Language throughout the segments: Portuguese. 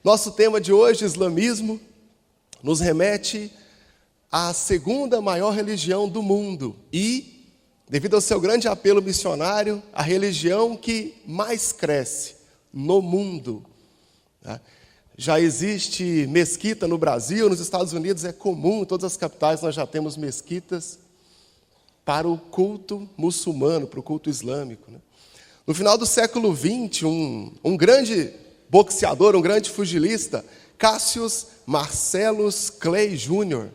Nosso tema de hoje, islamismo, nos remete à segunda maior religião do mundo e, devido ao seu grande apelo missionário, a religião que mais cresce no mundo. Já existe mesquita no Brasil, nos Estados Unidos é comum, em todas as capitais nós já temos mesquitas para o culto muçulmano, para o culto islâmico. No final do século XX, um grande boxeador, um grande pugilista, Cassius Marcellus Clay Jr.,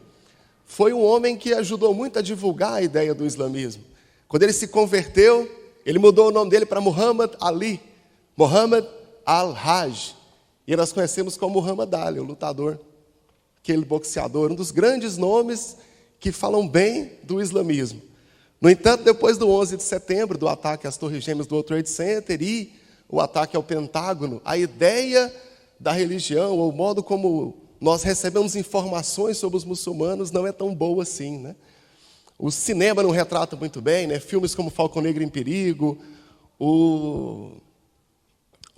foi um homem que ajudou muito a divulgar a ideia do islamismo. Quando ele se converteu, ele mudou o nome dele para Muhammad Ali, Muhammad al-Hajj. E nós conhecemos como Muhammad Ali, o lutador, aquele boxeador, um dos grandes nomes que falam bem do islamismo. No entanto, depois do 11 de setembro, do ataque às Torres Gêmeas do World Trade Center e o ataque ao Pentágono, a ideia da religião, ou o modo como nós recebemos informações sobre os muçulmanos não é tão boa assim, O cinema não retrata muito bem, Filmes como Falcão Negro em Perigo, o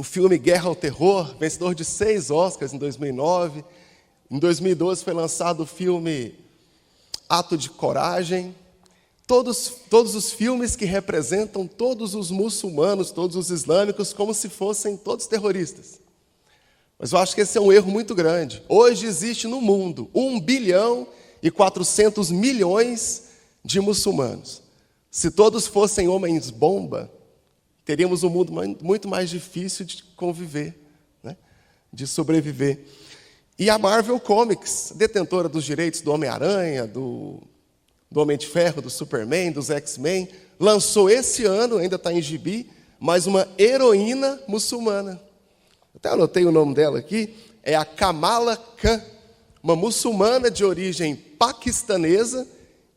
filme Guerra ao Terror, vencedor de 6 Oscars em 2009. Em 2012 foi lançado o filme Ato de Coragem. Todos os filmes que representam todos os muçulmanos, todos os islâmicos, como se fossem todos terroristas. Mas eu acho que esse é um erro muito grande. Hoje existe no mundo 1,4 bilhão de muçulmanos. Se todos fossem homens-bomba, teríamos um mundo muito mais difícil de conviver, de sobreviver. E a Marvel Comics, detentora dos direitos do Homem-Aranha, do Homem de Ferro, do Superman, dos X-Men, lançou esse ano, ainda está em gibi, mais uma heroína muçulmana. Até anotei o nome dela aqui, é a Kamala Khan, uma muçulmana de origem paquistanesa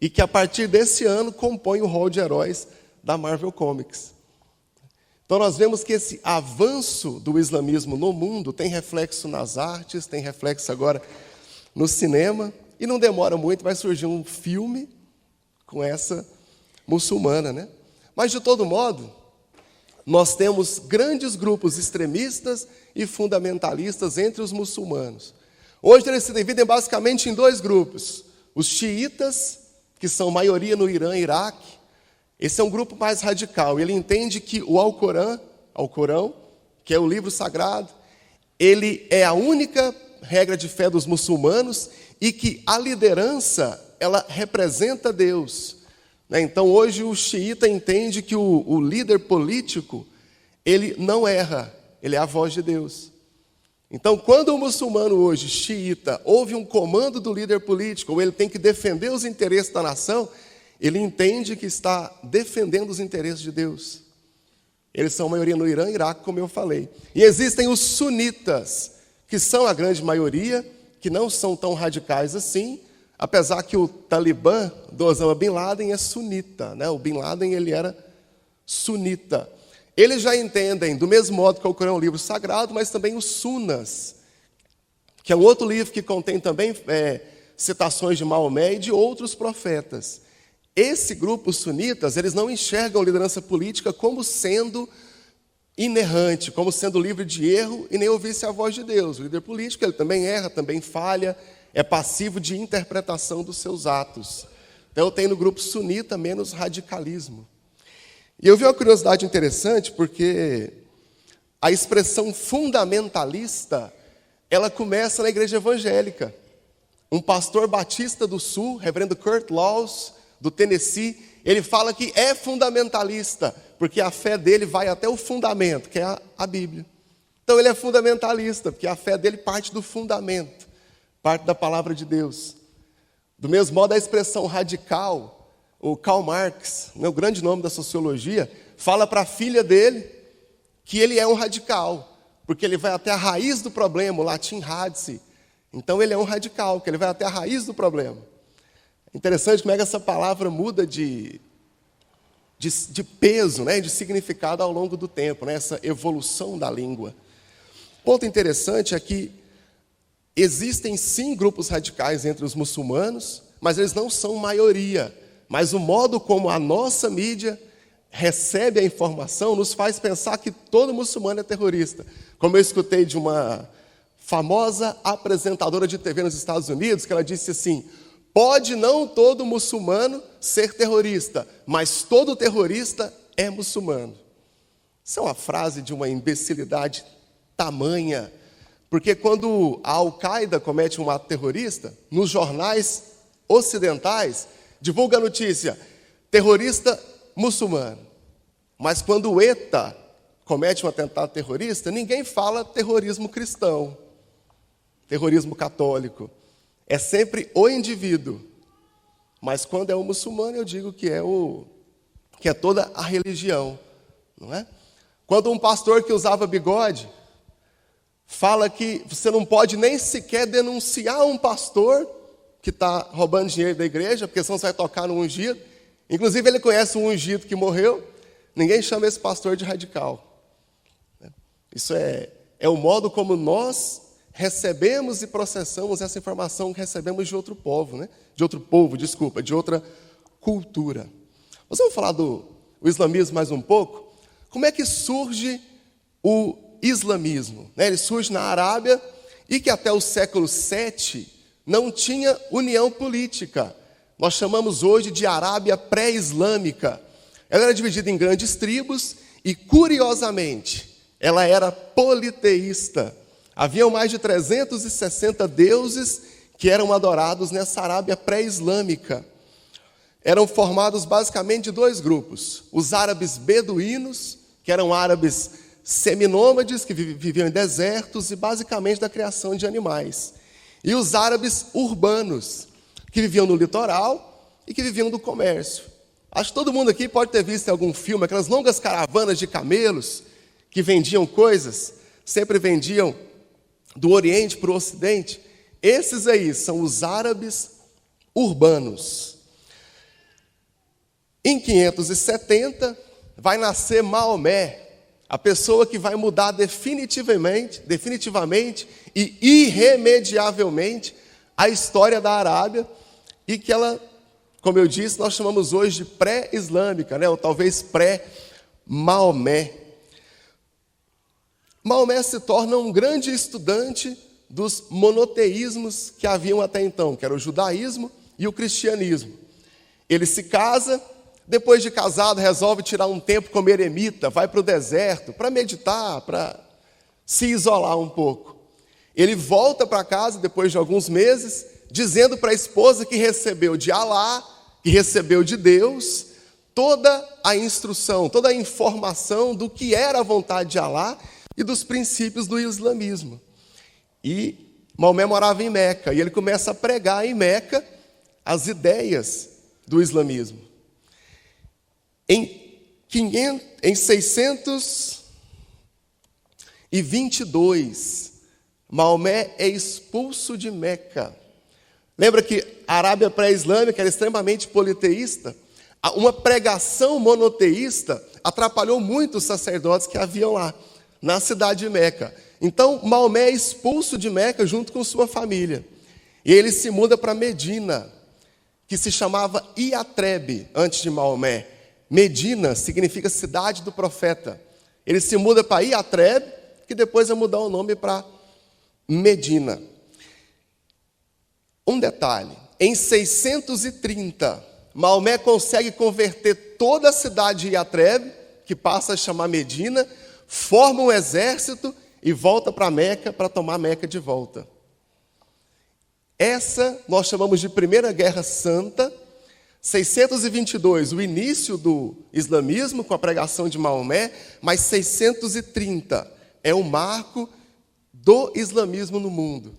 e que a partir desse ano compõe o rol de heróis da Marvel Comics. Então nós vemos que esse avanço do islamismo no mundo tem reflexo nas artes, tem reflexo agora no cinema, e não demora muito, vai surgir um filme com essa muçulmana, Mas, de todo modo, nós temos grandes grupos extremistas e fundamentalistas entre os muçulmanos. Hoje eles se dividem basicamente em 2 grupos. Os xiitas, que são maioria no Irã e Iraque. Esse é um grupo mais radical. Ele entende que o Alcorão, que é o livro sagrado, ele é a única regra de fé dos muçulmanos e que a liderança, ela representa Deus. Então, hoje, o xiita entende que o líder político, ele não erra, ele é a voz de Deus. Então, quando o muçulmano hoje, xiita, ouve um comando do líder político, ou ele tem que defender os interesses da nação, ele entende que está defendendo os interesses de Deus. Eles são a maioria no Irã e Iraque, como eu falei. E existem os sunitas, que são a grande maioria, que não são tão radicais assim, apesar que o Talibã do Osama Bin Laden é sunita. O Bin Laden ele era sunita. Eles já entendem, do mesmo modo que o Corão é um livro sagrado, mas também os Sunas, que é um outro livro que contém também citações de Maomé e de outros profetas. Esse grupo, os sunitas, eles não enxergam a liderança política como sendo inerrante, como sendo livre de erro e nem ouvir-se a voz de Deus. O líder político ele também erra, também falha, é passivo de interpretação dos seus atos. Então eu tenho no grupo sunita menos radicalismo. E eu vi uma curiosidade interessante, porque a expressão fundamentalista, ela começa na igreja evangélica. Um pastor batista do Sul, reverendo Kurt Laws, do Tennessee, ele fala que é fundamentalista, porque a fé dele vai até o fundamento, que é a Bíblia. Então ele é fundamentalista, porque a fé dele parte do fundamento, parte da palavra de Deus. Do mesmo modo, a expressão radical, o Karl Marx, o grande nome da sociologia, fala para a filha dele que ele é um radical, porque ele vai até a raiz do problema, o latim ratio. Então ele é um radical, que ele vai até a raiz do problema. Interessante como é que essa palavra muda de peso, de significado ao longo do tempo, essa evolução da língua. Ponto interessante é que existem sim grupos radicais entre os muçulmanos, mas eles não são maioria. Mas o modo como a nossa mídia recebe a informação nos faz pensar que todo muçulmano é terrorista. Como eu escutei de uma famosa apresentadora de TV nos Estados Unidos, que ela disse assim: pode não todo muçulmano ser terrorista, mas todo terrorista é muçulmano. Isso é uma frase de uma imbecilidade tamanha, porque quando a Al-Qaeda comete um ato terrorista, nos jornais ocidentais, divulga a notícia: terrorista muçulmano. Mas quando o ETA comete um atentado terrorista, ninguém fala terrorismo cristão, terrorismo católico. É sempre o indivíduo. Mas quando é o muçulmano, eu digo que é toda a religião, não é? Quando um pastor que usava bigode fala que você não pode nem sequer denunciar um pastor que está roubando dinheiro da igreja, porque senão você vai tocar no ungido. Inclusive, ele conhece um ungido que morreu. Ninguém chama esse pastor de radical. Isso é o modo como nós recebemos e processamos essa informação que recebemos de outro povo, né? De outra cultura. Nós vamos falar do islamismo mais um pouco. Como é que surge o islamismo? Ele surge na Arábia e que até o século VII não tinha união política. Nós chamamos hoje de Arábia pré-islâmica. Ela era dividida em grandes tribos e, curiosamente, ela era politeísta. Haviam mais de 360 deuses que eram adorados nessa Arábia pré-islâmica. Eram formados basicamente de dois grupos: os árabes beduínos, que eram árabes seminômades, que viviam em desertos e basicamente da criação de animais, e os árabes urbanos, que viviam no litoral e que viviam do comércio. Acho que todo mundo aqui pode ter visto em algum filme aquelas longas caravanas de camelos que vendiam coisas, sempre vendiam do Oriente para o Ocidente. Esses aí são os árabes urbanos. Em 570, vai nascer Maomé, a pessoa que vai mudar definitivamente e irremediavelmente a história da Arábia, e que ela, como eu disse, nós chamamos hoje de pré-islâmica, né? Ou talvez pré-Maomé. Maomé se torna um grande estudante dos monoteísmos que haviam até então, que era o judaísmo e o cristianismo. Ele se casa, depois de casado resolve tirar um tempo como eremita, vai para o deserto para meditar, para se isolar um pouco. Ele volta para casa depois de alguns meses, dizendo para a esposa que recebeu de Alá, que recebeu de Deus, toda a instrução, toda a informação do que era a vontade de Alá e dos princípios do islamismo. E Maomé morava em Meca, e ele começa a pregar em Meca as ideias do islamismo. Em 622, Maomé é expulso de Meca. Lembra que a Arábia pré-islâmica era extremamente politeísta? Uma pregação monoteísta atrapalhou muito os sacerdotes que haviam lá, na cidade de Meca. Então, Maomé é expulso de Meca junto com sua família. E ele se muda para Medina, que se chamava Iatrebe, antes de Maomé. Medina significa cidade do profeta. Ele se muda para Iatrebe, que depois vai mudar o nome para Medina. Um detalhe: em 630, Maomé consegue converter toda a cidade de Iatrebe, que passa a chamar Medina, forma um exército e volta para Meca para tomar Meca de volta. Essa nós chamamos de Primeira Guerra Santa. 622, o início do islamismo com a pregação de Maomé, mas 630 é o marco do islamismo no mundo.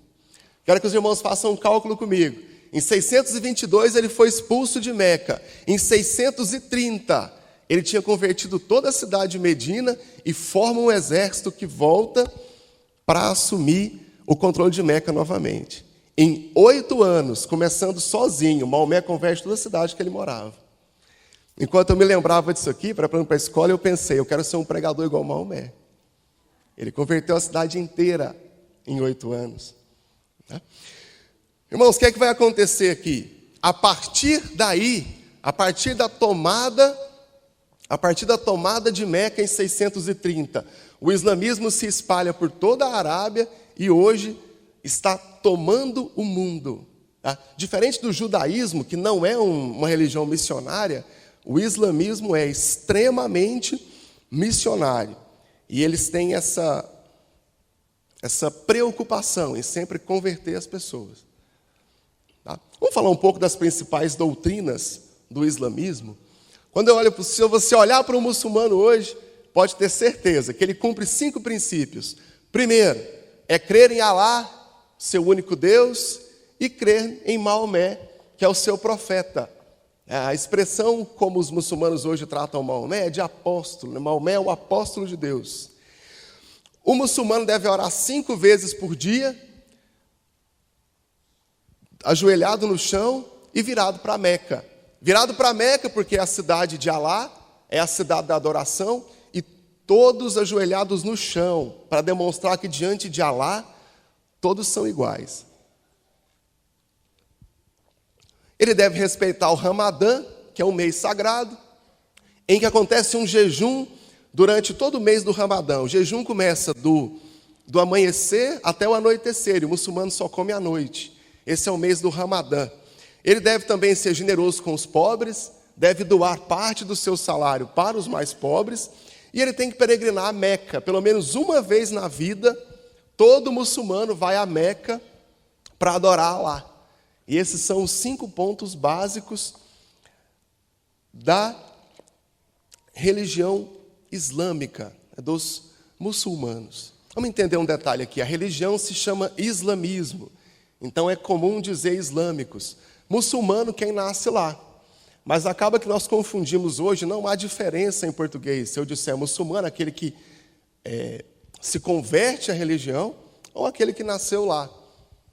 Quero que os irmãos façam um cálculo comigo. Em 622 ele foi expulso de Meca. Em 630 ele tinha convertido toda a cidade de Medina e forma um exército que volta para assumir o controle de Meca novamente. Em 8 anos, começando sozinho, Maomé converte toda a cidade que ele morava. Enquanto eu me lembrava disso aqui, para ir para a escola, eu pensei, eu quero ser um pregador igual Maomé. Ele converteu a cidade inteira em 8 anos. Irmãos, o que é que vai acontecer aqui? A partir daí, a partir da tomada de Meca em 630, o islamismo se espalha por toda a Arábia e hoje está tomando o mundo. Tá? Diferente do judaísmo, que não é uma religião missionária, o islamismo é extremamente missionário. E eles têm essa preocupação em sempre converter as pessoas. Tá? Vamos falar um pouco das principais doutrinas do islamismo. Se você olhar para um muçulmano hoje, pode ter certeza que ele cumpre 5 princípios. Primeiro, é crer em Alá, seu único Deus, e crer em Maomé, que é o seu profeta. A expressão como os muçulmanos hoje tratam Maomé é de apóstolo. Maomé é o apóstolo de Deus. O muçulmano deve orar 5 vezes por dia, ajoelhado no chão e virado para Meca. Virado para Meca porque é a cidade de Alá, é a cidade da adoração, e todos ajoelhados no chão, para demonstrar que diante de Alá, todos são iguais. Ele deve respeitar o Ramadã, que é um mês sagrado, em que acontece um jejum durante todo o mês do Ramadã. O jejum começa do amanhecer até o anoitecer, e o muçulmano só come à noite. Esse é o mês do Ramadã. Ele deve também ser generoso com os pobres, deve doar parte do seu salário para os mais pobres, e ele tem que peregrinar a Meca. Pelo menos uma vez na vida, todo muçulmano vai a Meca para adorar lá. E esses são os 5 pontos básicos da religião islâmica, dos muçulmanos. Vamos entender um detalhe aqui. A religião se chama islamismo. Então é comum dizer islâmicos. Muçulmano, quem nasce lá. Mas acaba que nós confundimos hoje, não há diferença em português. Se eu disser muçulmano, aquele que se converte à religião, ou aquele que nasceu lá.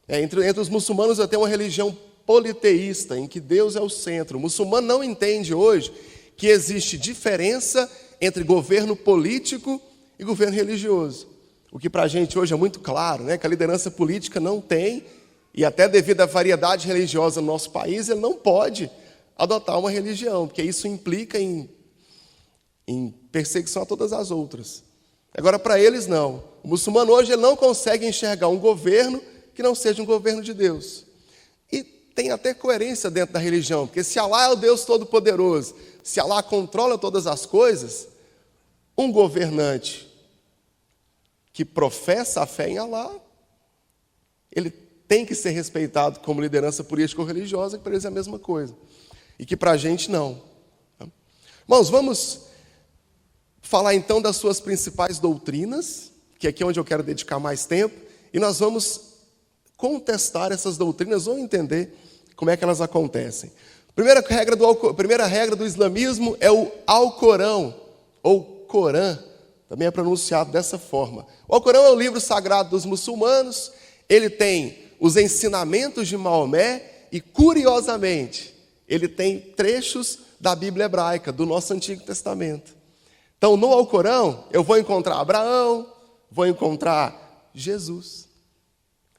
Entre os muçulmanos eu tenho uma religião politeísta, em que Deus é o centro. O muçulmano não entende hoje que existe diferença entre governo político e governo religioso. O que para a gente hoje é muito claro, né? Que a liderança política não tem, e até devido à variedade religiosa no nosso país, ele não pode adotar uma religião, porque isso implica em perseguição a todas as outras. Agora, para eles, não. O muçulmano hoje ele não consegue enxergar um governo que não seja um governo de Deus. E tem até coerência dentro da religião, porque se Alá é o Deus Todo-Poderoso, se Alá controla todas as coisas, um governante que professa a fé em Alá, ele tem que ser respeitado como liderança política ou religiosa, que para eles é a mesma coisa. E que para a gente não. Irmãos, vamos falar então das suas principais doutrinas, que aqui é onde eu quero dedicar mais tempo, e nós vamos contestar essas doutrinas ou entender como é que elas acontecem. Primeira regra do islamismo é o Alcorão, ou Corã, também é pronunciado dessa forma. O Alcorão é o livro sagrado dos muçulmanos, ele tem os ensinamentos de Maomé e, curiosamente, ele tem trechos da Bíblia hebraica, do nosso Antigo Testamento. Então, no Alcorão, eu vou encontrar Abraão, vou encontrar Jesus.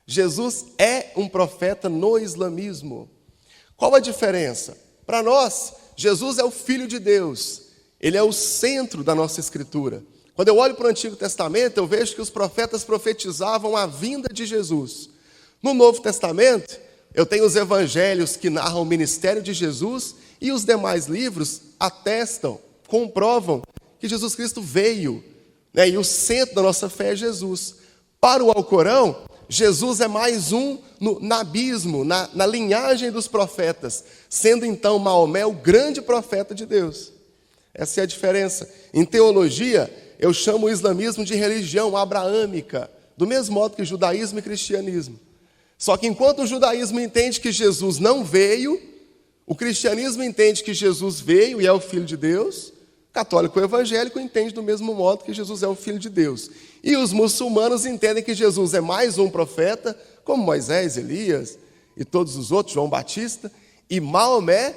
Jesus é um profeta no islamismo. Qual a diferença? Para nós, Jesus é o Filho de Deus. Ele é o centro da nossa Escritura. Quando eu olho para o Antigo Testamento, eu vejo que os profetas profetizavam a vinda de Jesus. No Novo Testamento, eu tenho os evangelhos que narram o ministério de Jesus e os demais livros atestam, comprovam que Jesus Cristo veio, né? E o centro da nossa fé é Jesus. Para o Alcorão, Jesus é mais um no nabismo, na linhagem dos profetas, sendo então Maomé o grande profeta de Deus. Essa é a diferença. Em teologia, eu chamo o islamismo de religião abraâmica, do mesmo modo que o judaísmo e cristianismo. Só que enquanto o judaísmo entende que Jesus não veio, o cristianismo entende que Jesus veio e é o Filho de Deus, o católico e evangélico entende do mesmo modo que Jesus é o Filho de Deus. E os muçulmanos entendem que Jesus é mais um profeta, como Moisés, Elias e todos os outros, João Batista, e Maomé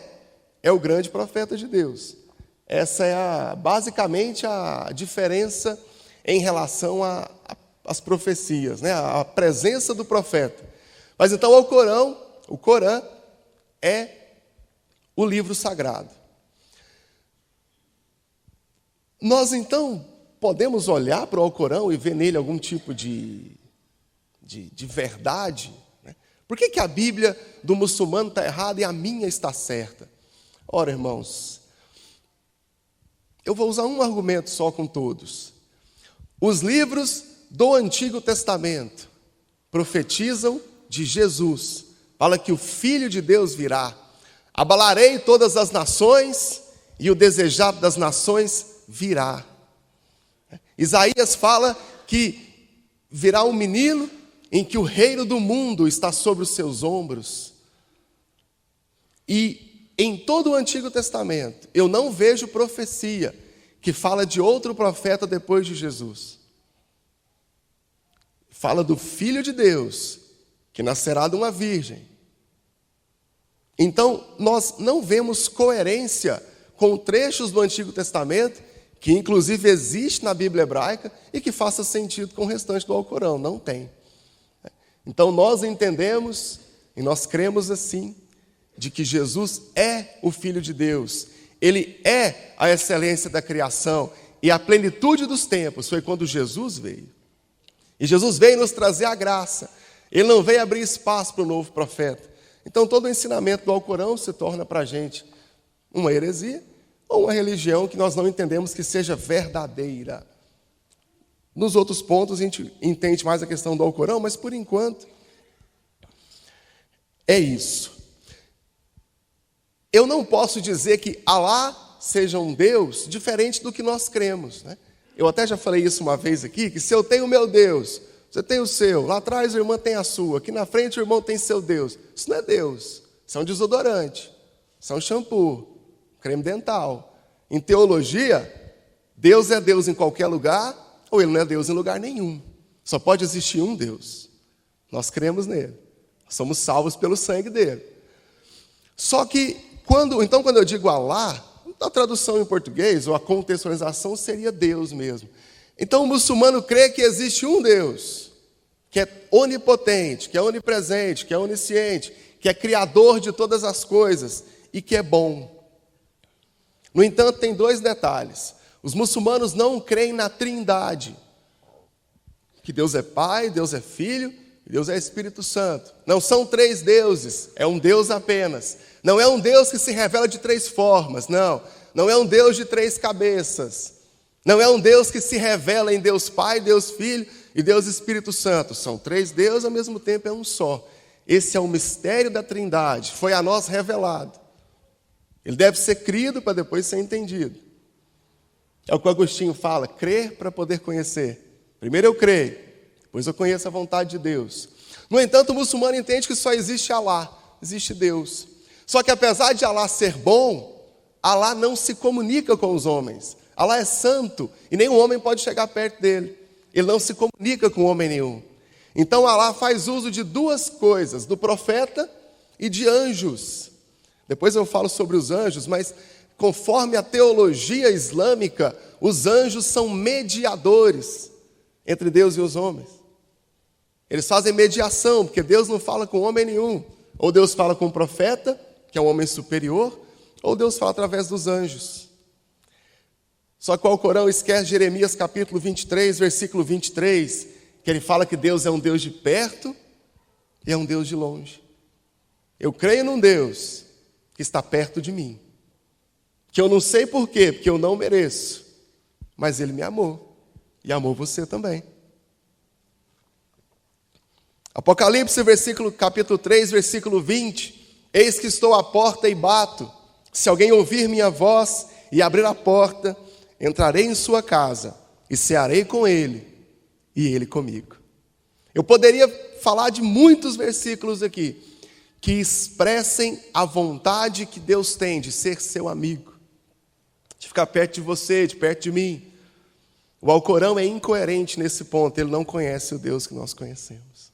é o grande profeta de Deus. Essa é basicamente a diferença em relação às profecias, né? A presença do profeta. Mas então o Corã é o livro sagrado. Nós então podemos olhar para o Alcorão e ver nele algum tipo de de verdade, né? Por que a Bíblia do muçulmano está errada e a minha está certa? Ora, irmãos, eu vou usar um argumento só com todos. Os livros do Antigo Testamento profetizam de Jesus. Fala que o Filho de Deus virá. Abalarei todas as nações e o desejado das nações virá. Isaías fala que virá um menino em que o reino do mundo está sobre os seus ombros. E em todo o Antigo Testamento, eu não vejo profecia que fala de outro profeta depois de Jesus. Fala do Filho de Deus, que nascerá de uma virgem. Então, nós não vemos coerência com trechos do Antigo Testamento, que inclusive existe na Bíblia hebraica, e que faça sentido com o restante do Alcorão. Não tem. Então, nós entendemos, e nós cremos assim, de que Jesus é o Filho de Deus. Ele é a excelência da criação, e a plenitude dos tempos foi quando Jesus veio. E Jesus veio nos trazer a graça. Ele não veio abrir espaço para o novo profeta. Então, todo o ensinamento do Alcorão se torna para a gente uma heresia ou uma religião que nós não entendemos que seja verdadeira. Nos outros pontos, a gente entende mais a questão do Alcorão, mas, por enquanto, é isso. Eu não posso dizer que Alá seja um Deus diferente do que nós cremos, né? Eu até já falei isso uma vez aqui, que se eu tenho o meu Deus, você tem o seu, lá atrás a irmã tem a sua, aqui na frente o irmão tem seu Deus. Isso não é Deus, isso é um desodorante, isso é um shampoo, creme dental. Em teologia, Deus é Deus em qualquer lugar, ou Ele não é Deus em lugar nenhum. Só pode existir um Deus. Nós cremos nele, somos salvos pelo sangue dele. Só que, quando eu digo Alá, a tradução em português, ou a contextualização, seria Deus mesmo. Então o muçulmano crê que existe um Deus, que é onipotente, que é onipresente, que é onisciente, que é criador de todas as coisas e que é bom. No entanto, tem dois detalhes. Os muçulmanos não creem na Trindade, que Deus é Pai, Deus é Filho e Deus é Espírito Santo. Não são três deuses, é um Deus apenas. Não é um Deus que se revela de três formas, não. Não é um Deus de três cabeças. Não é um Deus que se revela em Deus Pai, Deus Filho e Deus Espírito Santo. São três deuses, ao mesmo tempo é um só. Esse é o mistério da Trindade, foi a nós revelado. Ele deve ser crido para depois ser entendido. É o que o Agostinho fala, crer para poder conhecer. Primeiro eu creio, depois eu conheço a vontade de Deus. No entanto, o muçulmano entende que só existe Alá, existe Deus. Só que apesar de Alá ser bom, Alá não se comunica com os homens. Alá é santo e nenhum homem pode chegar perto dele. Ele não se comunica com homem nenhum. Então Alá faz uso de duas coisas, do profeta e de anjos. Depois eu falo sobre os anjos, mas conforme a teologia islâmica, os anjos são mediadores entre Deus e os homens. Eles fazem mediação, porque Deus não fala com homem nenhum. Ou Deus fala com o profeta, que é um homem superior, ou Deus fala através dos anjos. Só que o Alcorão esquece Jeremias capítulo 23, versículo 23, que ele fala que Deus é um Deus de perto e é um Deus de longe. Eu creio num Deus que está perto de mim, que eu não sei por quê, porque eu não mereço, mas Ele me amou, e amou você também. Apocalipse, capítulo 3, versículo 20, eis que estou à porta e bato, se alguém ouvir minha voz e abrir a porta, entrarei em sua casa e cearei com ele e ele comigo. Eu poderia falar de muitos versículos aqui que expressem a vontade que Deus tem de ser seu amigo, de ficar perto de você, de perto de mim. O Alcorão é incoerente nesse ponto, ele não conhece o Deus que nós conhecemos.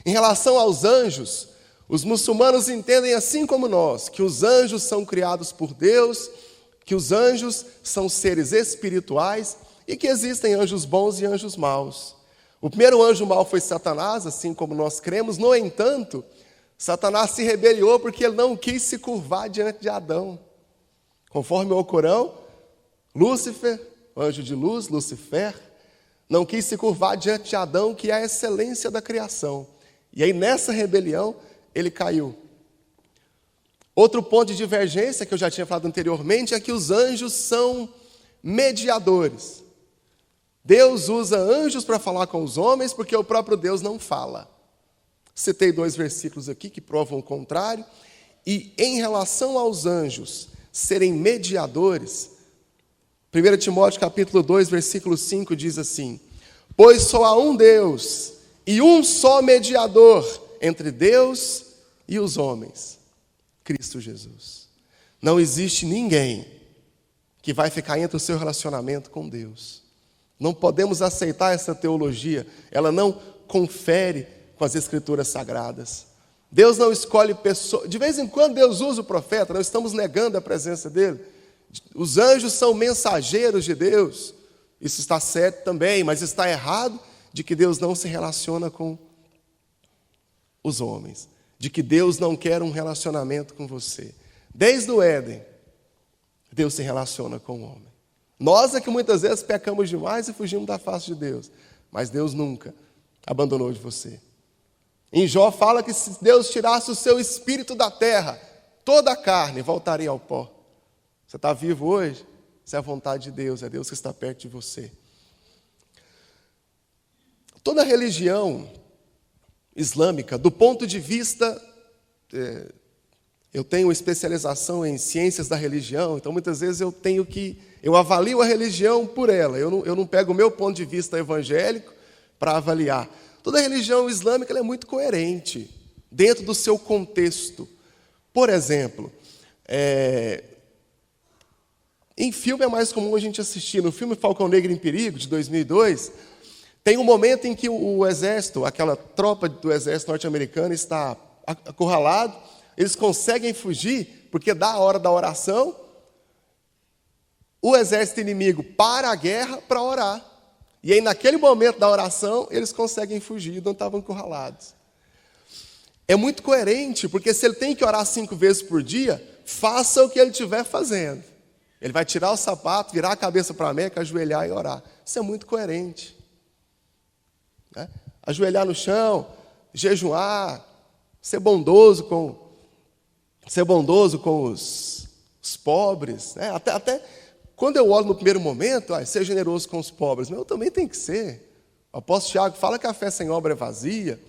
Em relação aos anjos, os muçulmanos entendem assim como nós, que os anjos são criados por Deus, que os anjos são seres espirituais e que existem anjos bons e anjos maus. O primeiro anjo mau foi Satanás, assim como nós cremos. No entanto, Satanás se rebeliou porque ele não quis se curvar diante de Adão. Conforme o Alcorão, Lúcifer, anjo de luz, Lucifer, não quis se curvar diante de Adão, que é a excelência da criação. E aí, nessa rebelião, ele caiu. Outro ponto de divergência, que eu já tinha falado anteriormente, é que os anjos são mediadores. Deus usa anjos para falar com os homens, porque o próprio Deus não fala. Citei 2 versículos aqui que provam o contrário. E em relação aos anjos serem mediadores, 1 Timóteo capítulo 2, versículo 5 diz assim: pois só há um Deus e um só mediador entre Deus e os homens, Cristo Jesus. Não existe ninguém que vai ficar entre o seu relacionamento com Deus. Não podemos aceitar essa teologia, ela não confere com as Escrituras Sagradas. Deus não escolhe pessoas. De vez em quando Deus usa o profeta, não estamos negando a presença dele. Os anjos são mensageiros de Deus. Isso está certo também, mas está errado de que Deus não se relaciona com os homens. De que Deus não quer um relacionamento com você. Desde o Éden, Deus se relaciona com o homem. Nós é que muitas vezes pecamos demais e fugimos da face de Deus. Mas Deus nunca abandonou de você. Em Jó fala que se Deus tirasse o seu espírito da terra, toda a carne voltaria ao pó. Você está vivo hoje? Isso é a vontade de Deus, é Deus que está perto de você. Toda religião islâmica, do ponto de vista... eu tenho especialização em ciências da religião, então muitas vezes eu avalio a religião por ela. Eu não pego o meu ponto de vista evangélico para avaliar. Toda religião islâmica ela é muito coerente dentro do seu contexto. Por exemplo, em filme é mais comum a gente assistir. No filme Falcão Negro em Perigo, de 2002, tem um momento em que o exército, aquela tropa do exército norte-americano está acurralado, eles conseguem fugir, porque da hora da oração, o exército inimigo para a guerra para orar. E aí, naquele momento da oração, eles conseguem fugir, não estavam encurralados. É muito coerente, porque se ele tem que orar 5 vezes por dia, faça o que ele estiver fazendo. Ele vai tirar o sapato, virar a cabeça para a Meca, ajoelhar e orar. Isso é muito coerente. Ajoelhar no chão, jejuar, ser bondoso com os pobres. Até quando eu olho no primeiro momento, ser generoso com os pobres, mas eu também tenho que ser. O apóstolo Tiago fala que a fé sem obra é vazia.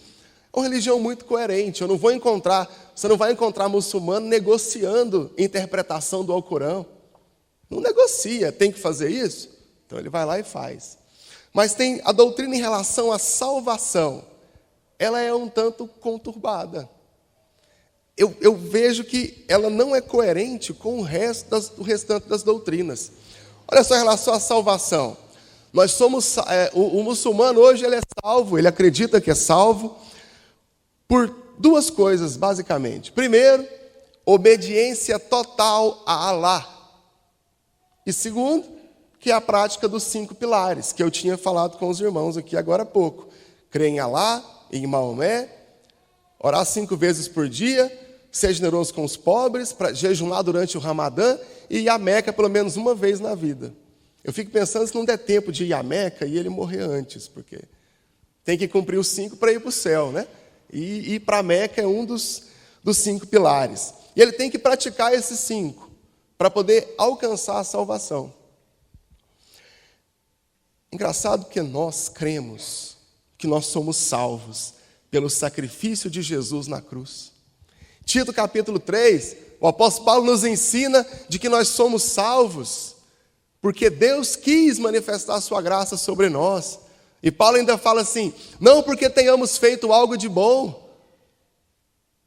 É uma religião muito coerente. Você não vai encontrar muçulmano negociando interpretação do Alcorão. Não negocia, tem que fazer isso? Então ele vai lá e faz. Mas tem a doutrina em relação à salvação. Ela é um tanto conturbada. Eu vejo que ela não é coerente com o restante das doutrinas. Olha só em relação à salvação. Nós somos, o muçulmano hoje ele é salvo, ele acredita que é salvo, por 2 coisas, basicamente. Primeiro, obediência total a Alá. E segundo, que é a prática dos 5 pilares, que eu tinha falado com os irmãos aqui agora há pouco. Crer em Alá, em Maomé, orar 5 vezes por dia, ser generoso com os pobres, para jejuar durante o Ramadã e ir à Meca pelo menos uma vez na vida. Eu fico pensando se não der tempo de ir à Meca e ele morrer antes, porque tem que cumprir os 5 para ir para o céu, né? E ir para a Meca é um dos 5 pilares. E ele tem que praticar esses 5 para poder alcançar a salvação. Engraçado que nós cremos que nós somos salvos pelo sacrifício de Jesus na cruz. Tito capítulo 3, o apóstolo Paulo nos ensina de que nós somos salvos porque Deus quis manifestar a sua graça sobre nós. E Paulo ainda fala assim, não porque tenhamos feito algo de bom,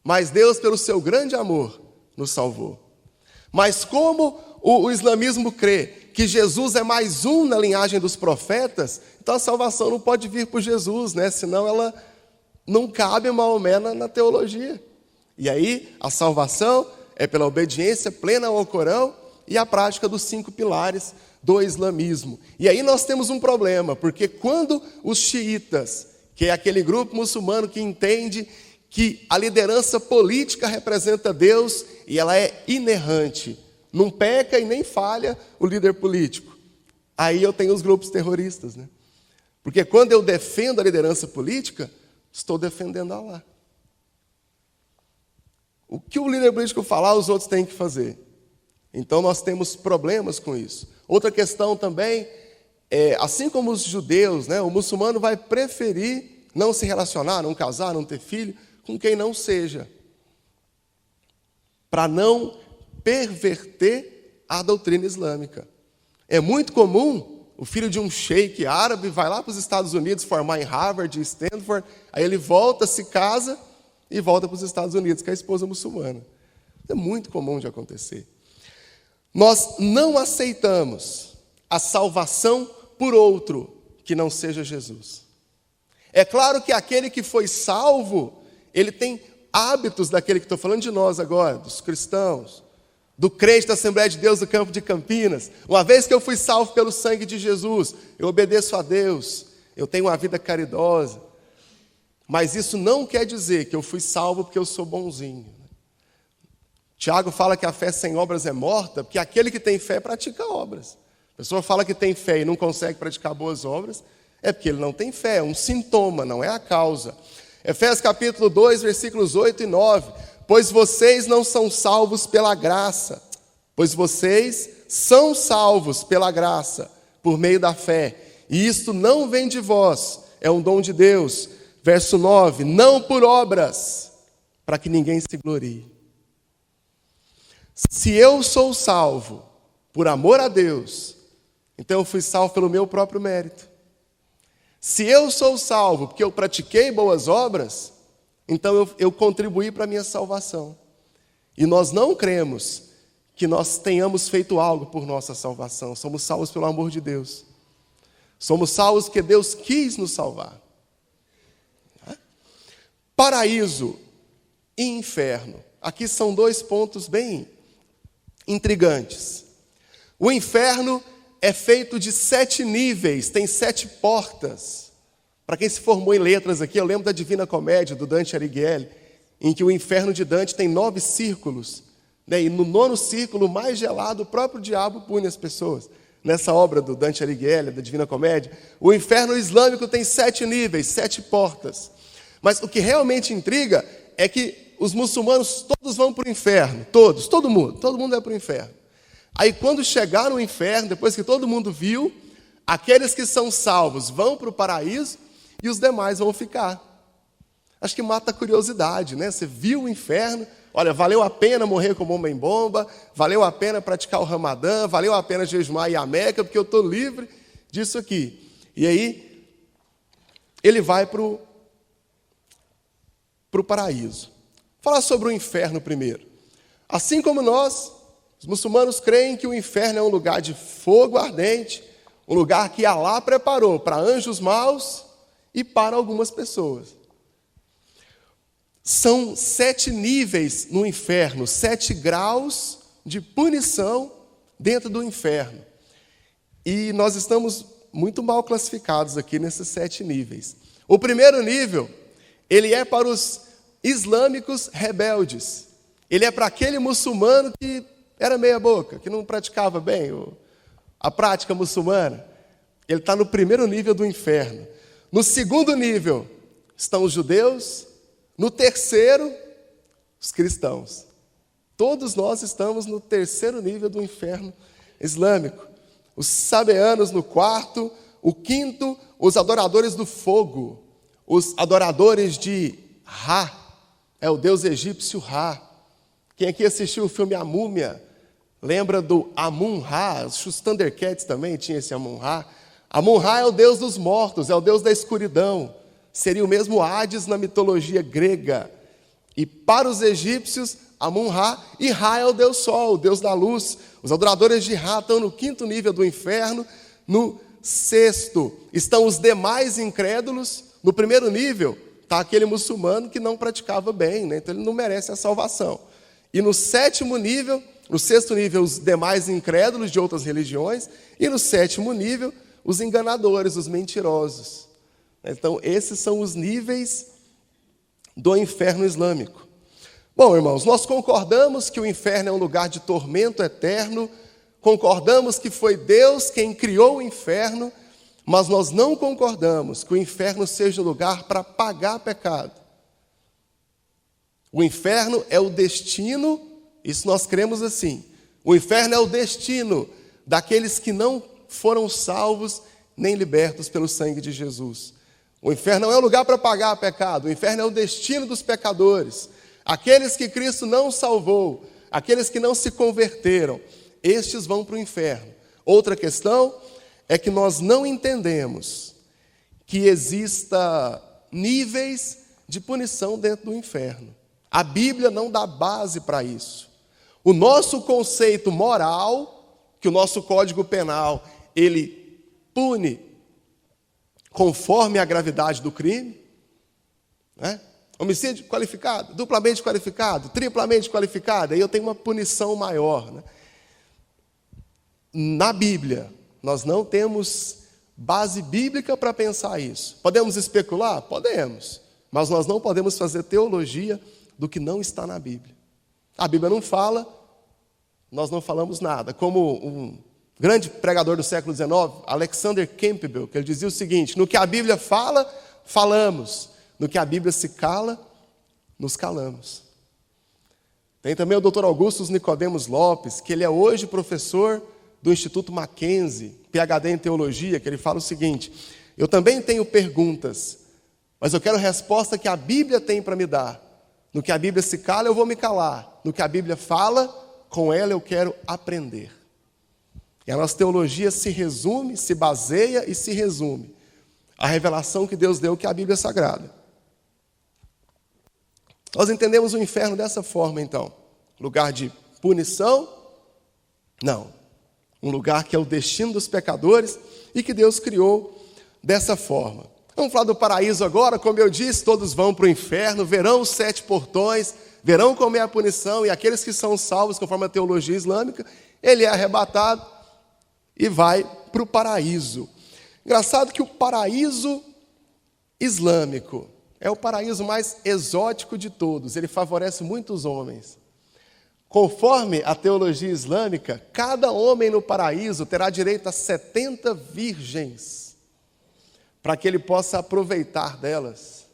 mas Deus, pelo seu grande amor, nos salvou. Mas como o islamismo crê que Jesus é mais um na linhagem dos profetas, então a salvação não pode vir por Jesus, né? Senão ela não cabe Maomé na teologia. E aí a salvação é pela obediência plena ao Alcorão e a prática dos 5 pilares do islamismo. E aí nós temos um problema, porque quando os xiitas, que é aquele grupo muçulmano que entende que a liderança política representa Deus e ela é inerrante, não peca e nem falha o líder político. Aí eu tenho os grupos terroristas, né? Porque quando eu defendo a liderança política, estou defendendo Allah. O que o líder político falar, os outros têm que fazer. Então nós temos problemas com isso. Outra questão também é, assim como os judeus, né, o muçulmano vai preferir não se relacionar, não casar, não ter filho com quem não seja, para não perverter a doutrina islâmica. É muito comum o filho de um sheik árabe vai lá para os Estados Unidos formar em Harvard, Stanford, aí ele volta, se casa e volta para os Estados Unidos com a esposa muçulmana. É muito comum de acontecer. Nós não aceitamos a salvação por outro que não seja Jesus. É claro que aquele que foi salvo, ele tem hábitos daquele que estou falando de nós agora, dos cristãos, do crente da Assembleia de Deus do Campo de Campinas. Uma vez que eu fui salvo pelo sangue de Jesus, eu obedeço a Deus, eu tenho uma vida caridosa. Mas isso não quer dizer que eu fui salvo porque eu sou bonzinho. Tiago fala que a fé sem obras é morta, porque aquele que tem fé pratica obras. A pessoa fala que tem fé e não consegue praticar boas obras, é porque ele não tem fé, é um sintoma, não é a causa. Efésios capítulo 2, versículos 8 e 9. Pois vocês não são salvos pela graça, pois vocês são salvos pela graça, por meio da fé. E isto não vem de vós, é um dom de Deus. Verso 9, não por obras, para que ninguém se glorie. Se eu sou salvo por amor a Deus, então eu fui salvo pelo meu próprio mérito. Se eu sou salvo porque eu pratiquei boas obras, então eu contribuí para a minha salvação. E nós não cremos que nós tenhamos feito algo por nossa salvação. Somos salvos pelo amor de Deus. Somos salvos porque Deus quis nos salvar. Paraíso e inferno. Aqui são dois pontos bem intrigantes. O inferno é feito de 7 níveis, tem 7 portas. Para quem se formou em letras aqui, eu lembro da Divina Comédia, do Dante Alighieri, em que o inferno de Dante tem 9 círculos, né? E no 9º círculo, mais gelado, o próprio diabo pune as pessoas. Nessa obra do Dante Alighieri, da Divina Comédia, o inferno islâmico tem 7 níveis, 7 portas. Mas o que realmente intriga é que os muçulmanos todos vão para o inferno, todo mundo vai para o inferno. Aí quando chegar no inferno, depois que todo mundo viu, aqueles que são salvos vão para o paraíso e os demais vão ficar. Acho que mata a curiosidade, né? Você viu o inferno, olha, valeu a pena morrer como homem-bomba, valeu a pena praticar o Ramadã, valeu a pena jejuar e ir à Meca, porque eu estou livre disso aqui. E aí, ele vai para o paraíso. Vou falar sobre o inferno primeiro. Assim como nós, os muçulmanos creem que o inferno é um lugar de fogo ardente, um lugar que Allah preparou para anjos maus e para algumas pessoas. São 7 níveis no inferno, 7 graus de punição dentro do inferno. E nós estamos muito mal classificados aqui nesses 7 níveis. O primeiro nível, ele é para os islâmicos rebeldes. Ele é para aquele muçulmano que era meia boca, que não praticava bem a prática muçulmana. Ele está no primeiro nível do inferno. No segundo nível estão os judeus. No terceiro, os cristãos. Todos nós estamos no terceiro nível do inferno islâmico. Os sabeanos no quarto. O quinto, os adoradores do fogo. Os adoradores de Ra. É o deus egípcio Ra. Quem aqui assistiu o filme A Múmia, lembra do Amun-Ra? Os Thundercats também tinham esse Amun-Ra. Amun-Ra é o deus dos mortos, é o deus da escuridão. Seria o mesmo Hades na mitologia grega. E para os egípcios, Amun-Ra, e Ra é o deus sol, o deus da luz. Os adoradores de Ra estão no 5º nível do inferno. No 6º estão os demais incrédulos. No primeiro nível está aquele muçulmano que não praticava bem, né? Então ele não merece a salvação. E no 7º nível, no 6º nível, os demais incrédulos de outras religiões. E no 7º nível, os enganadores, os mentirosos. Então, esses são os níveis do inferno islâmico. Bom, irmãos, nós concordamos que o inferno é um lugar de tormento eterno, concordamos que foi Deus quem criou o inferno, Mas nós não concordamos que o inferno seja lugar para pagar pecado. O inferno é o destino, isso nós cremos assim. O inferno é o destino daqueles que não foram salvos nem libertos pelo sangue de Jesus. O inferno não é o lugar para pagar pecado, o inferno é o destino dos pecadores. Aqueles que Cristo não salvou, aqueles que não se converteram, estes vão para o inferno. Outra questão é que nós não entendemos que exista níveis de punição dentro do inferno. A Bíblia não dá base para isso. O nosso conceito moral, que o nosso Código Penal, ele pune conforme a gravidade do crime, né? Homicídio qualificado, duplamente qualificado, triplamente qualificado, aí eu tenho uma punição maior, né? Na Bíblia, nós não temos base bíblica para pensar isso. Podemos especular? Podemos. Mas nós não podemos fazer teologia do que não está na Bíblia. A Bíblia não fala, nós não falamos nada. Como um grande pregador do século XIX, Alexander Campbell, que ele dizia o seguinte: no que a Bíblia fala, falamos. No que a Bíblia se cala, nos calamos. Tem também o Dr. Augustus Nicodemos Lopes, que ele é hoje professor do Instituto Mackenzie, PhD em Teologia, que ele fala o seguinte: eu também tenho perguntas, mas eu quero resposta que a Bíblia tem para me dar. No que a Bíblia se cala, eu vou me calar. No que a Bíblia fala, com ela eu quero aprender. E a nossa teologia se resume, se baseia e se resume à revelação que Deus deu, que é a Bíblia Sagrada. Nós entendemos o inferno dessa forma, então. Lugar de punição? Não. Um lugar que é o destino dos pecadores e que Deus criou dessa forma. Vamos falar do paraíso agora. Como eu disse, todos vão para o inferno, verão os 7 portões, verão como é a punição, e aqueles que são salvos, conforme a teologia islâmica, ele é arrebatado e vai para o paraíso. Engraçado que o paraíso islâmico é o paraíso mais exótico de todos. Ele favorece muitos homens. Conforme a teologia islâmica, cada homem no paraíso terá direito a 70 virgens, para que ele possa aproveitar delas.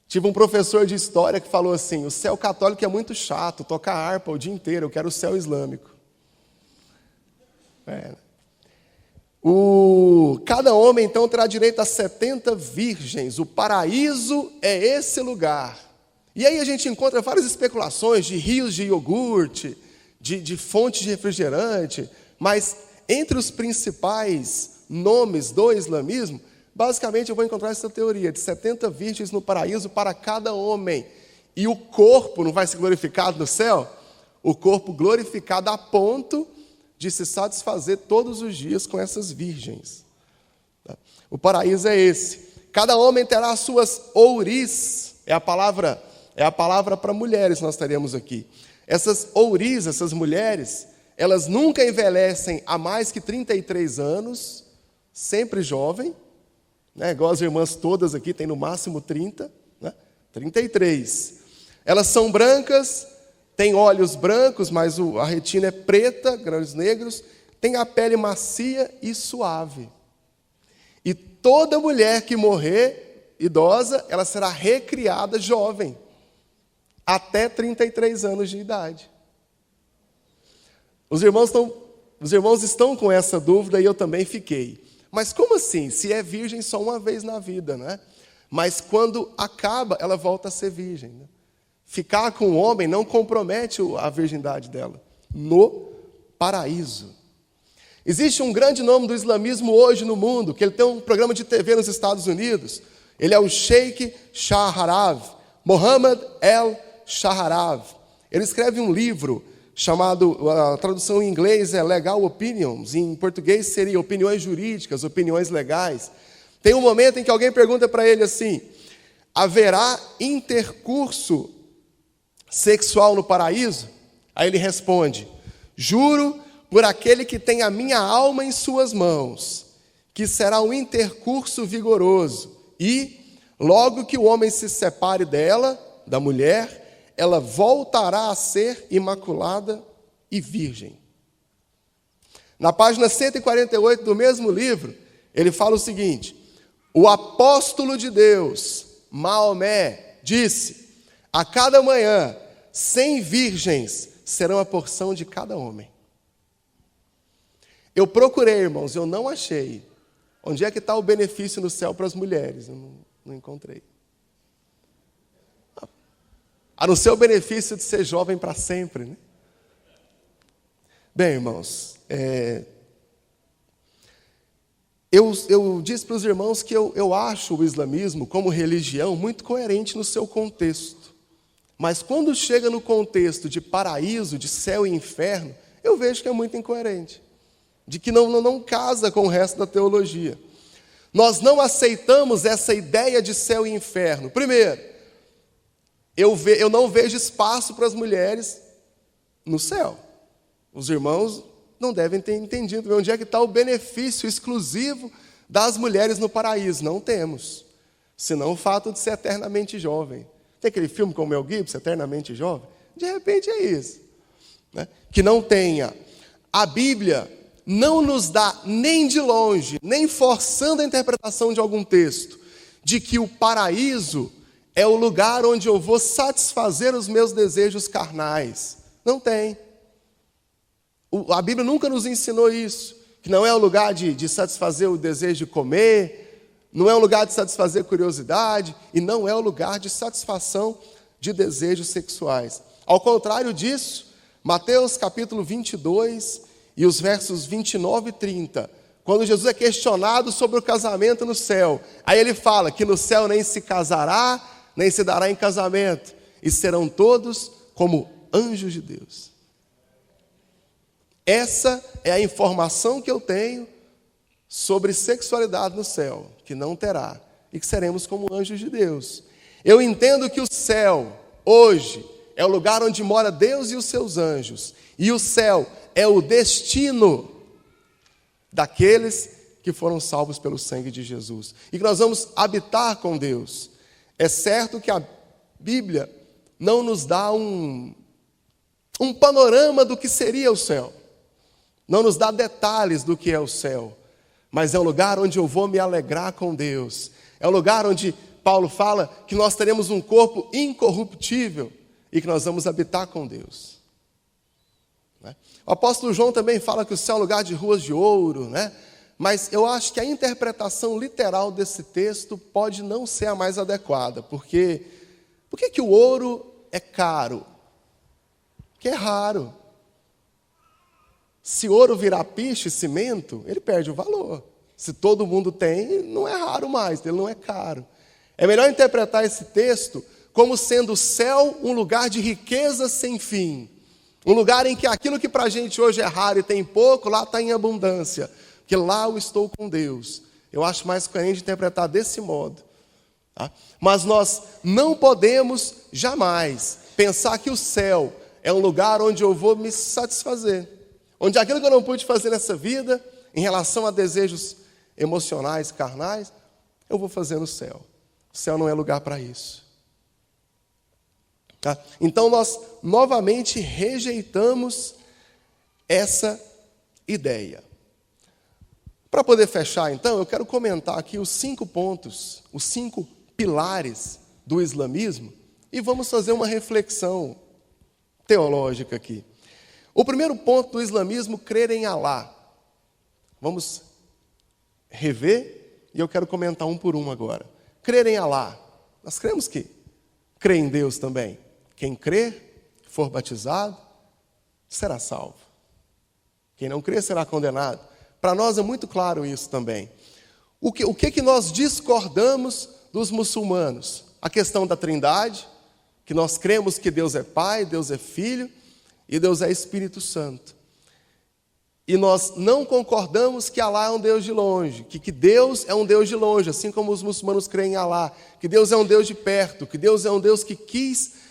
Tive um professor de história que falou assim: o céu católico é muito chato, toca harpa o dia inteiro, eu quero o céu islâmico. Cada homem, então, terá direito a 70 virgens. O paraíso é esse lugar. E aí a gente encontra várias especulações de rios de iogurte, de fontes de refrigerante, mas entre os principais nomes do islamismo, basicamente eu vou encontrar essa teoria de 70 virgens no paraíso para cada homem. E o corpo não vai ser glorificado no céu? O corpo glorificado a ponto de se satisfazer todos os dias com essas virgens. O paraíso é esse. Cada homem terá as suas ouris, é a palavra para mulheres, nós teremos aqui. Essas ouris, essas mulheres, elas nunca envelhecem a mais que 33 anos, sempre jovem, né? Igual as irmãs todas aqui, tem no máximo 30, né? 33. Elas são brancas, têm olhos brancos, mas a retina é preta, grãos negros, tem a pele macia e suave. E toda mulher que morrer idosa, ela será recriada jovem, até 33 anos de idade. Os irmãos estão com essa dúvida e eu também fiquei. Mas como assim? Se é virgem só uma vez na vida, né? Mas quando acaba, ela volta a ser virgem, né? Ficar com o homem não compromete a virgindade dela. No paraíso. Existe um grande nome do islamismo hoje no mundo, que ele tem um programa de TV nos Estados Unidos. Ele é o Sheikh Shaharav, Mohammed El-Shaharav. Ele escreve um livro chamado, a tradução em inglês é Legal Opinions, em português seria opiniões jurídicas, opiniões legais. Tem um momento em que alguém pergunta para ele assim: haverá intercurso sexual no paraíso? Aí ele responde: juro por aquele que tem a minha alma em suas mãos, que será um intercurso vigoroso, e logo que o homem se separe dela, da mulher, ela voltará a ser imaculada e virgem. Na página 148 do mesmo livro, ele fala o seguinte: o apóstolo de Deus, Maomé, disse: a cada manhã, 100 virgens serão a porção de cada homem. Eu procurei, irmãos, eu não achei. Onde é que está o benefício no céu para as mulheres? Eu não encontrei. A não ser o benefício de ser jovem para sempre, né? Bem, irmãos, eu disse para os irmãos que eu acho o islamismo como religião muito coerente no seu contexto. Mas quando chega no contexto de paraíso, de céu e inferno, eu vejo que é muito incoerente. De que não casa com o resto da teologia. Nós não aceitamos essa ideia de céu e inferno. Primeiro, eu não vejo espaço para as mulheres no céu. Os irmãos não devem ter entendido onde é que está o benefício exclusivo das mulheres no paraíso. Não temos. Senão o fato de ser eternamente jovem. Tem aquele filme com o Mel Gibson, Eternamente Jovem? De repente é isso. Né? Que não tenha. A Bíblia não nos dá nem de longe, nem forçando a interpretação de algum texto, de que o paraíso é o lugar onde eu vou satisfazer os meus desejos carnais. Não tem. A Bíblia nunca nos ensinou isso, que não é o lugar de satisfazer o desejo de comer, não é o lugar de satisfazer curiosidade, e não é o lugar de satisfação de desejos sexuais. Ao contrário disso, Mateus capítulo 22, e os versos 29 e 30, quando Jesus é questionado sobre o casamento no céu, aí ele fala que no céu nem se casará, nem se dará em casamento, e serão todos como anjos de Deus. Essa é a informação que eu tenho sobre sexualidade no céu, que não terá, e que seremos como anjos de Deus. Eu entendo que o céu, hoje, é o lugar onde mora Deus e os seus anjos, e o céu é o destino daqueles que foram salvos pelo sangue de Jesus. E que nós vamos habitar com Deus. É certo que a Bíblia não nos dá um panorama do que seria o céu. Não nos dá detalhes do que é o céu. Mas é um lugar onde eu vou me alegrar com Deus. É um lugar onde Paulo fala que nós teremos um corpo incorruptível e que nós vamos habitar com Deus. O apóstolo João também fala que o céu é um lugar de ruas de ouro, né? Mas eu acho que a interpretação literal desse texto pode não ser a mais adequada, porque por que o ouro é caro? Porque é raro. Se ouro virar piche, cimento, ele perde o valor. Se todo mundo tem, não é raro mais, ele não é caro. É melhor interpretar esse texto como sendo o céu um lugar de riqueza sem fim. Um lugar em que aquilo que para a gente hoje é raro e tem pouco, lá está em abundância. Que lá eu estou com Deus. Eu acho mais coerente interpretar desse modo. Tá? Mas nós não podemos jamais pensar que o céu é um lugar onde eu vou me satisfazer. Onde aquilo que eu não pude fazer nessa vida, em relação a desejos emocionais, carnais, eu vou fazer no céu. O céu não é lugar para isso. Tá? Então nós novamente rejeitamos essa ideia. Para poder fechar então, eu quero comentar aqui os 5 pontos, os 5 pilares do islamismo, e vamos fazer uma reflexão teológica aqui. O primeiro ponto do islamismo, crer em Alá. Vamos rever, e eu quero comentar um por um agora. Crer em Alá. Nós cremos que crê em Deus também. Quem crer, for batizado, será salvo. Quem não crer será condenado. Para nós é muito claro isso também. O que nós discordamos dos muçulmanos? A questão da trindade, que nós cremos que Deus é Pai, Deus é Filho e Deus é Espírito Santo. E nós não concordamos que Alá é um Deus de longe, que Deus é um Deus de longe, assim como os muçulmanos creem em Alá, que Deus é um Deus de perto, que Deus é um Deus que quis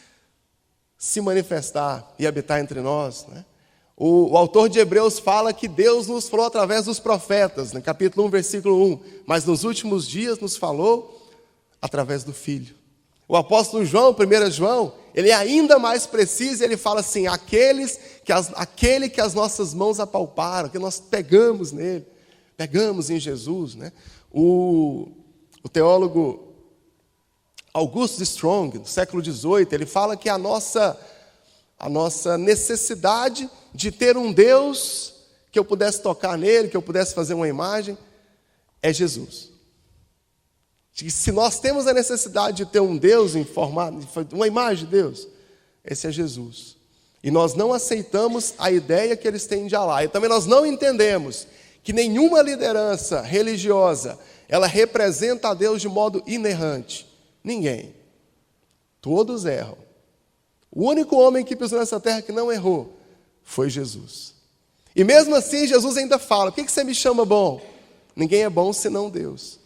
se manifestar e habitar entre nós, né? O autor de Hebreus fala que Deus nos falou através dos profetas, no capítulo 1, versículo 1, mas nos últimos dias nos falou através do Filho. O apóstolo João, 1 João, ele é ainda mais preciso, ele fala assim, aquele que as nossas mãos apalparam, que nós pegamos nele, pegamos em Jesus, né? O teólogo Augustus Strong, do século XVIII, ele fala que a nossa necessidade de ter um Deus que eu pudesse tocar nele, que eu pudesse fazer uma imagem, é Jesus. Se nós temos a necessidade de ter um Deus em formato, uma imagem de Deus, esse é Jesus. E nós não aceitamos a ideia que eles têm de Alá. E também nós não entendemos que nenhuma liderança religiosa, ela representa a Deus de modo inerrante. Ninguém. Todos erram. O único homem que pisou nessa terra que não errou foi Jesus. E mesmo assim, Jesus ainda fala, por que você me chama bom? Ninguém é bom senão Deus.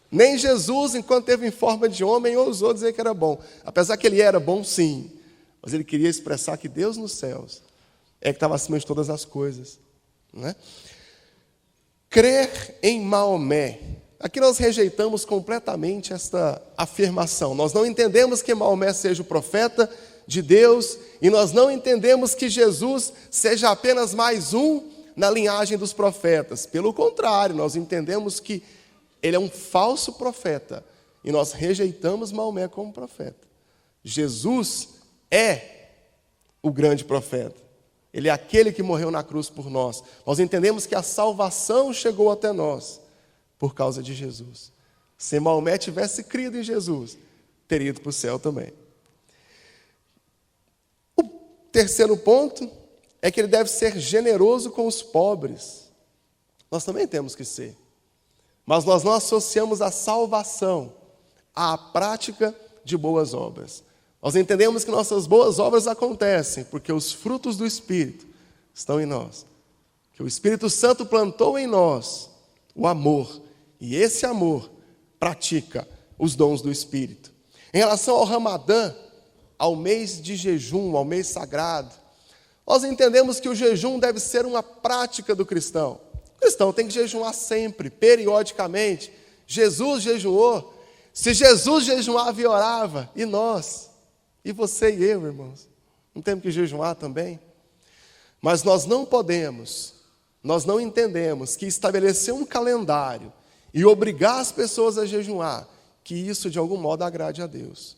Nem Jesus, enquanto teve em forma de homem, ousou dizer que era bom. Apesar que ele era bom, sim. Mas ele queria expressar que Deus nos céus é que estava acima de todas as coisas. Né? Crer em Maomé. Aqui nós rejeitamos completamente esta afirmação. Nós não entendemos que Maomé seja o profeta de Deus e nós não entendemos que Jesus seja apenas mais um na linhagem dos profetas. Pelo contrário, nós entendemos que ele é um falso profeta e nós rejeitamos Maomé como profeta. Jesus é o grande profeta. Ele é aquele que morreu na cruz por nós. Nós entendemos que a salvação chegou até nós por causa de Jesus. Se Maomé tivesse crido em Jesus, teria ido para o céu também. O terceiro ponto é que ele deve ser generoso com os pobres. Nós também temos que ser. Mas nós não associamos a salvação à prática de boas obras. Nós entendemos que nossas boas obras acontecem porque os frutos do Espírito estão em nós. Que o Espírito Santo plantou em nós o amor. E esse amor pratica os dons do Espírito. Em relação ao Ramadã, ao mês de jejum, ao mês sagrado, nós entendemos que o jejum deve ser uma prática do cristão. O cristão tem que jejuar sempre, periodicamente. Jesus jejuou. Se Jesus jejuava e orava, e nós? E você e eu, irmãos? Não temos que jejuar também? Mas nós não podemos, nós não entendemos que estabelecer um calendário e obrigar as pessoas a jejuar, que isso de algum modo agrade a Deus.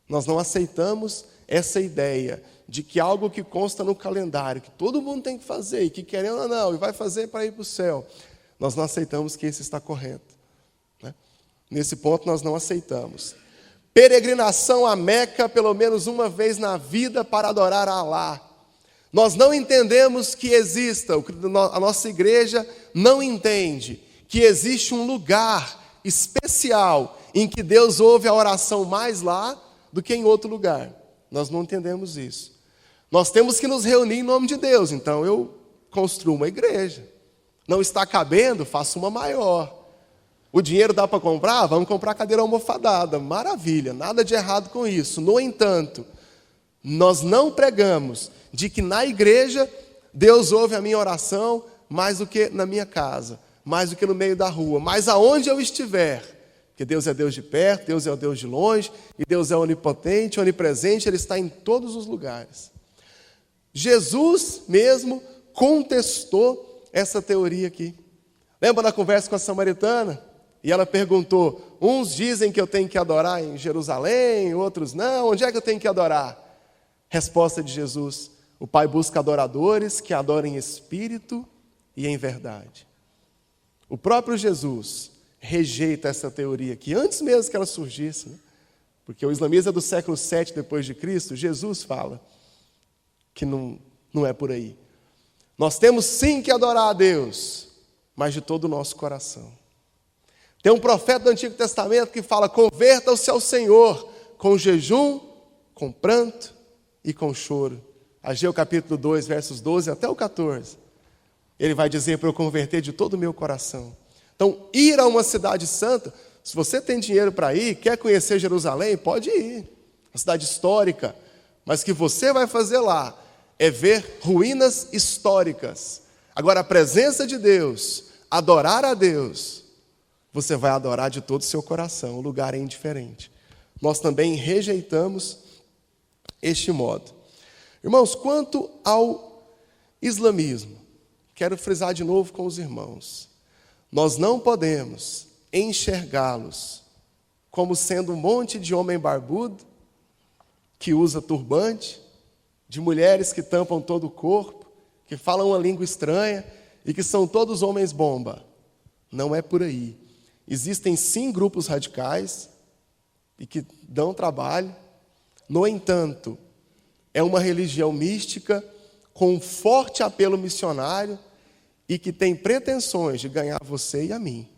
Nós não aceitamos essa ideia de que algo que consta no calendário, que todo mundo tem que fazer, e que querendo ou não, e vai fazer para ir para o céu, nós não aceitamos que isso está correto. Né? Nesse ponto nós não aceitamos. Peregrinação a Meca pelo menos uma vez na vida para adorar a Alá. Nós não entendemos que exista, a nossa igreja não entende que existe um lugar especial em que Deus ouve a oração mais lá do que em outro lugar. Nós não entendemos isso. Nós temos que nos reunir em nome de Deus. Então eu construo uma igreja. Não está cabendo, faço uma maior. O dinheiro dá para comprar? Vamos comprar cadeira almofadada. Maravilha, nada de errado com isso. No entanto, nós não pregamos de que na igreja Deus ouve a minha oração mais do que na minha casa, mais do que no meio da rua, mas aonde eu estiver. Porque Deus é Deus de perto, Deus é o Deus de longe, e Deus é onipotente, onipresente, Ele está em todos os lugares. Jesus mesmo contestou essa teoria aqui. Lembra da conversa com a samaritana? E ela perguntou, uns dizem que eu tenho que adorar em Jerusalém, outros não, onde é que eu tenho que adorar? Resposta de Jesus, o Pai busca adoradores que adorem em espírito e em verdade. O próprio Jesus rejeita essa teoria aqui, antes mesmo que ela surgisse, né? Porque o islamismo é do século VII depois de Cristo, Jesus fala que não é por aí. Nós temos sim que adorar a Deus, mas de todo o nosso coração. Tem um profeta do Antigo Testamento que fala, converta-se ao Senhor com jejum, com pranto e com choro. Ageu capítulo 2, versos 12 até o 14. Ele vai dizer para eu converter de todo o meu coração. Então, ir a uma cidade santa, se você tem dinheiro para ir, quer conhecer Jerusalém, pode ir. Uma cidade histórica. Mas o que você vai fazer lá é ver ruínas históricas. Agora, a presença de Deus, adorar a Deus, você vai adorar de todo o seu coração. O lugar é indiferente. Nós também rejeitamos este modo. Irmãos, quanto ao islamismo, quero frisar de novo com os irmãos, nós não podemos enxergá-los como sendo um monte de homem barbudo, que usa turbante, de mulheres que tampam todo o corpo, que falam uma língua estranha e que são todos homens bomba. Não é por aí. Existem sim grupos radicais e que dão trabalho. No entanto, é uma religião mística com um forte apelo missionário e que tem pretensões de ganhar você e a mim.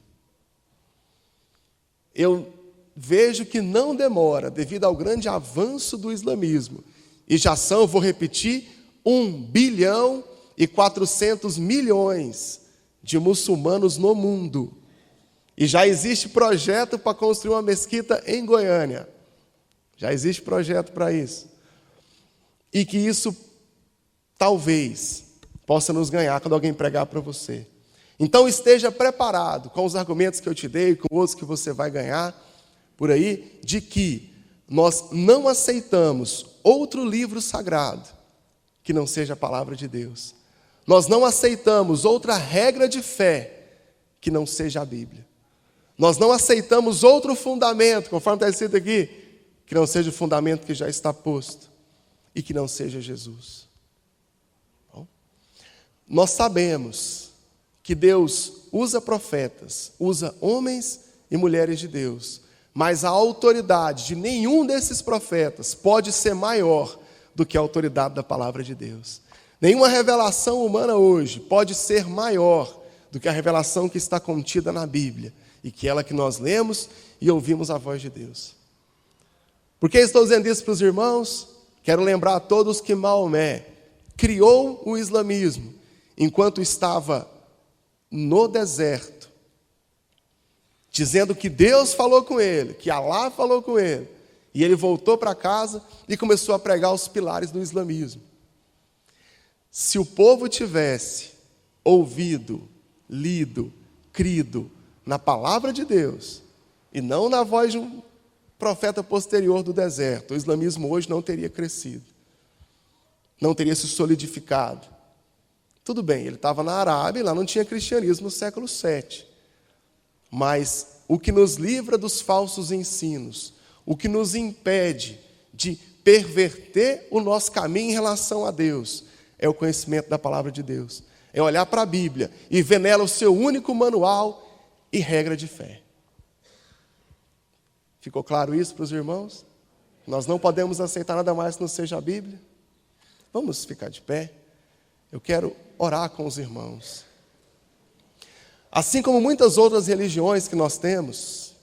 Eu vejo que não demora, devido ao grande avanço do islamismo, e já são, vou repetir, 1,4 bilhão de muçulmanos no mundo. E já existe projeto para construir uma mesquita em Goiânia. Já existe projeto para isso. E que isso, talvez, possa nos ganhar quando alguém pregar para você. Então esteja preparado com os argumentos que eu te dei, com outros que você vai ganhar por aí, de que nós não aceitamos outro livro sagrado que não seja a palavra de Deus. Nós não aceitamos outra regra de fé que não seja a Bíblia. Nós não aceitamos outro fundamento, conforme está escrito aqui, que não seja o fundamento que já está posto e que não seja Jesus. Bom, nós sabemos que Deus usa profetas, usa homens e mulheres de Deus, mas a autoridade de nenhum desses profetas pode ser maior do que a autoridade da palavra de Deus. Nenhuma revelação humana hoje pode ser maior do que a revelação que está contida na Bíblia, e que é ela que nós lemos e ouvimos a voz de Deus. Por que estou dizendo isso para os irmãos? Quero lembrar a todos que Maomé criou o islamismo enquanto estava no deserto, dizendo que Deus falou com ele, que Alá falou com ele, e ele voltou para casa e começou a pregar os pilares do islamismo. Se o povo tivesse ouvido, lido, crido na palavra de Deus, e não na voz de um profeta posterior do deserto, o islamismo hoje não teria crescido, não teria se solidificado. Tudo bem, ele estava na Arábia e lá não tinha cristianismo no século VII. Mas o que nos livra dos falsos ensinos, o que nos impede de perverter o nosso caminho em relação a Deus, é o conhecimento da palavra de Deus. É olhar para a Bíblia e ver nela o seu único manual e regra de fé. Ficou claro isso para os irmãos? Nós não podemos aceitar nada mais que não seja a Bíblia? Vamos ficar de pé. Eu quero orar com os irmãos. Assim como muitas outras religiões que nós temos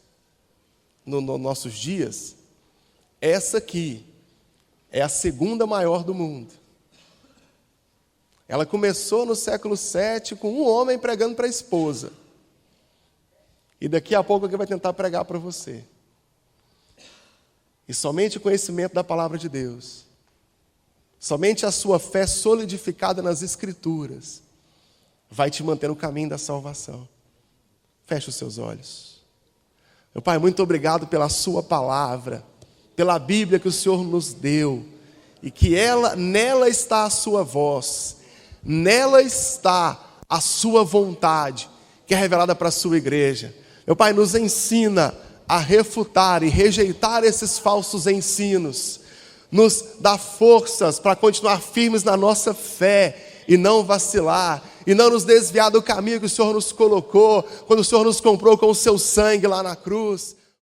nos nossos dias, essa aqui é a segunda maior do mundo. Ela começou no século VII com um homem pregando para a esposa. E daqui a pouco alguém vai tentar pregar para você. E somente o conhecimento da palavra de Deus, somente a sua fé solidificada nas Escrituras, vai te manter no caminho da salvação. Feche os seus olhos. Meu Pai, muito obrigado pela sua palavra, pela Bíblia que o Senhor nos deu, e que nela está a sua voz, nela está a sua vontade, que é revelada para a sua igreja. Meu Pai, nos ensina a refutar e rejeitar esses falsos ensinos, nos dá forças para continuar firmes na nossa fé e não vacilar, e não nos desviar do caminho que o Senhor nos colocou, quando o Senhor nos comprou com o seu sangue lá na cruz.